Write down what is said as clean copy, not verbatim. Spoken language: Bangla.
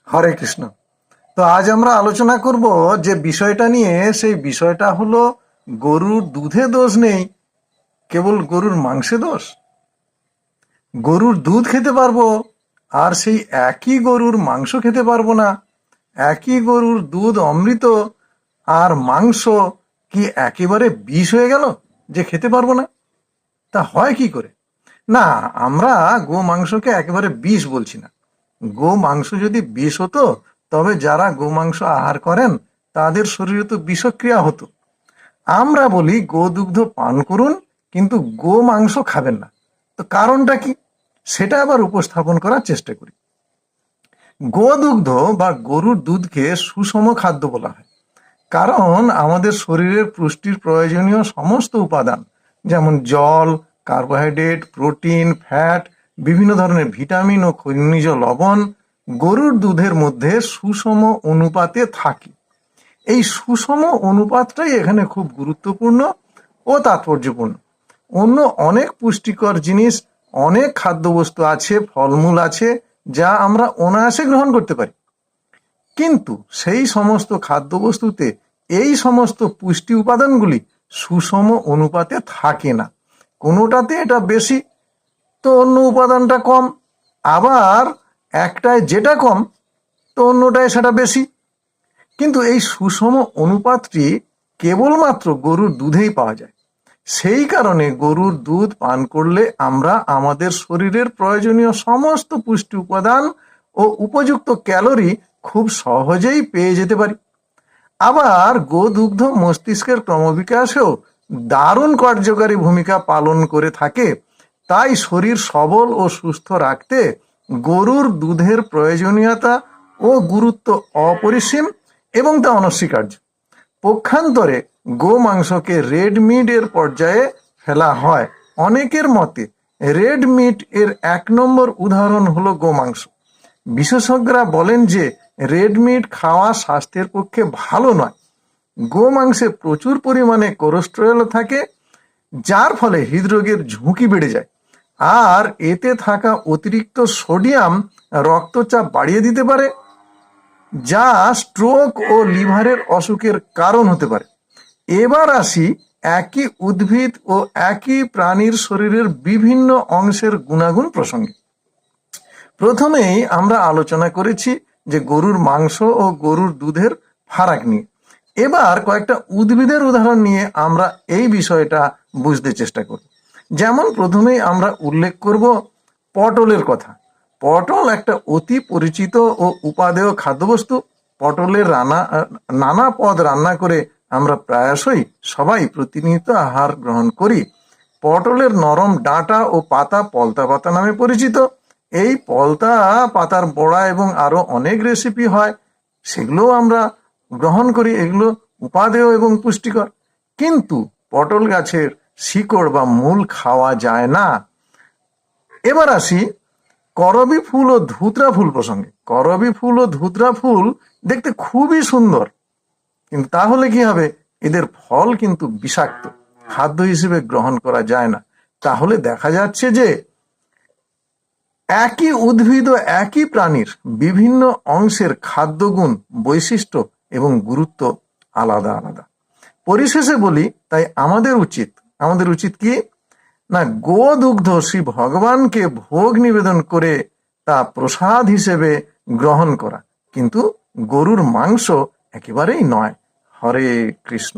হরে কৃষ্ণ। তো আজ আমরা আলোচনা করব যে বিষয়টা নিয়ে, সেই বিষয়টা হলো গরুর দুধে দোষ নেই, কেবল গরুর মাংসে দোষ। গরুর দুধ খেতে পারবো, আর সেই একই গরুর মাংস খেতে পারবো না। একই গরুর দুধ অমৃত, আর মাংস কি একেবারে বিষ হয়ে গেল যে খেতে পারবো না? তা হয় কি করে? না, আমরা গো মাংসকে একেবারে বিষ বলছি না। গো মাংস যদি বিষ হতো, তবে যারা গো মাংস আহার করেন তাদের শরীরে তো বিষক্রিয়া হতো। আমরা বলি গো দুগ্ধ পান করুন, কিন্তু গো মাংস খাবেন না। তো কারণটা কি, সেটা আবার উপস্থাপন করার চেষ্টা করি। গো দুগ্ধ বা গরুর দুধকে সুষম খাদ্য বলা হয়, কারণ আমাদের শরীরের পুষ্টির প্রয়োজনীয় সমস্ত উপাদান, যেমন জল, কার্বোহাইড্রেট, প্রোটিন, ফ্যাট, বিভিন্ন ধরনের ভিটামিন ও খনিজ লবণ গরুর দুধের মধ্যে সুষম অনুপাতে থাকে। এই সুষম অনুপাতটাই এখানে খুব গুরুত্বপূর্ণ ও তাৎপর্যপূর্ণ। অন্য অনেক পুষ্টিকর জিনিস, অনেক খাদ্যবস্তু আছে, ফলমূল আছে, যা আমরা অনায়াসে গ্রহণ করতে পারি, কিন্তু সেই সমস্ত খাদ্যবস্তুতে এই সমস্ত পুষ্টি উপাদানগুলি সুষম অনুপাতে থাকে না। কোনোটাতে এটা বেশি, তো অন্য উপাদানটা কম। আবার একটায় যেটা কম, তো অন্যটায় সেটা বেশি। কিন্তু এই সুষম অনুপাতটি কেবলমাত্র গরুর দুধেই পাওয়া যায়। সেই কারণে গরুর দুধ পান করলে আমরা আমাদের শরীরের প্রয়োজনীয় সমস্ত পুষ্টি উপাদান ও উপযুক্ত ক্যালোরি খুব সহজেই পেয়ে যেতে পারি। আবার গোদুগ্ধ মস্তিষ্কের ক্রমবিকাশেও দারুণ কার্যকারী ভূমিকা পালন করে থাকে। তাই শরীর সবল ও সুস্থ রাখতে গরুর দুধের প্রয়োজনীয়তা ও গুরুত্ব অপরিসীম এবং তা অনস্বীকার্য। পক্ষান্তরে গো মাংসকে রেড মিট এর পর্যায়ে ফেলা হয়। অনেকের মতে রেড মিট এর 1 নম্বর উদাহরণ হলো গো মাংস। বিশেষজ্ঞরা বলেন যে রেড মিট খাওয়া স্বাস্থ্যের পক্ষে ভালো নয়। গো মাংসে প্রচুর পরিমাণে কোলেস্টেরল থাকে, যার ফলে হৃদরোগের ঝুঁকি বেড়ে যায়। আর এতে থাকা অতিরিক্ত সোডিয়াম রক্তচাপ বাড়িয়ে দিতে পারে, যা স্ট্রোক ও লিভারের অসুখের কারণ হতে পারে। এবার আসি একই উদ্ভিদ ও একই প্রাণীর শরীরের বিভিন্ন অংশের গুণাগুণ প্রসঙ্গে। প্রথমেই আমরা আলোচনা করেছি যে গরুর মাংস ও গরুর দুধের ফারাক নিয়ে। এবার কয়েকটা উদ্ভিদের উদাহরণ নিয়ে আমরা এই বিষয়টা বুঝতে চেষ্টা করব। যেমন প্রথমেই আমরা উল্লেখ করব পটলের কথা। পটল একটা অতি পরিচিত ও উপাদেয় খাদ্যবস্তু। পটলের নানা পদ রান্না করে আমরা প্রায়শই সবাই প্রতিনিয়ত আহার গ্রহণ করি। পটলের নরম ডাঁটা ও পাতা পলতা পাতা নামে পরিচিত। এই পলতা পাতার বড়া এবং আরো অনেক রেসিপি হয়, সেগুলোও আমরা গ্রহণ করি। এগুলো উপাদেয় এবং পুষ্টিকর। কিন্তু পটল গাছের শিকড় বা মূল খাওয়া যায় না। এবার আসি করবী ফুল ও ধুতরা ফুল প্রসঙ্গে। করবী ফুল ও ধুতরা ফুল দেখতে খুবই সুন্দর, কিন্তু তাহলে কি হবে? এদের ফল কিন্তু বিষাক্ত, খাদ্য হিসেবে গ্রহণ করা যায় না। তাহলে দেখা যাচ্ছে যে একই উদ্ভিদ ও একই প্রাণীর বিভিন্ন অংশের খাদ্যগুণ, বৈশিষ্ট্য এবং গুরুত্ব আলাদা আলাদা। পরিশেষে বলি, তাই আমাদের উচিত কি না, গো দুগ্ধ শ্রী ভগবানকে ভোগ নিবেদন করে তা প্রসাদ হিসেবে গ্রহণ করা, কিন্তু গরুর মাংস একেবারেই নয়। হরে কৃষ্ণ।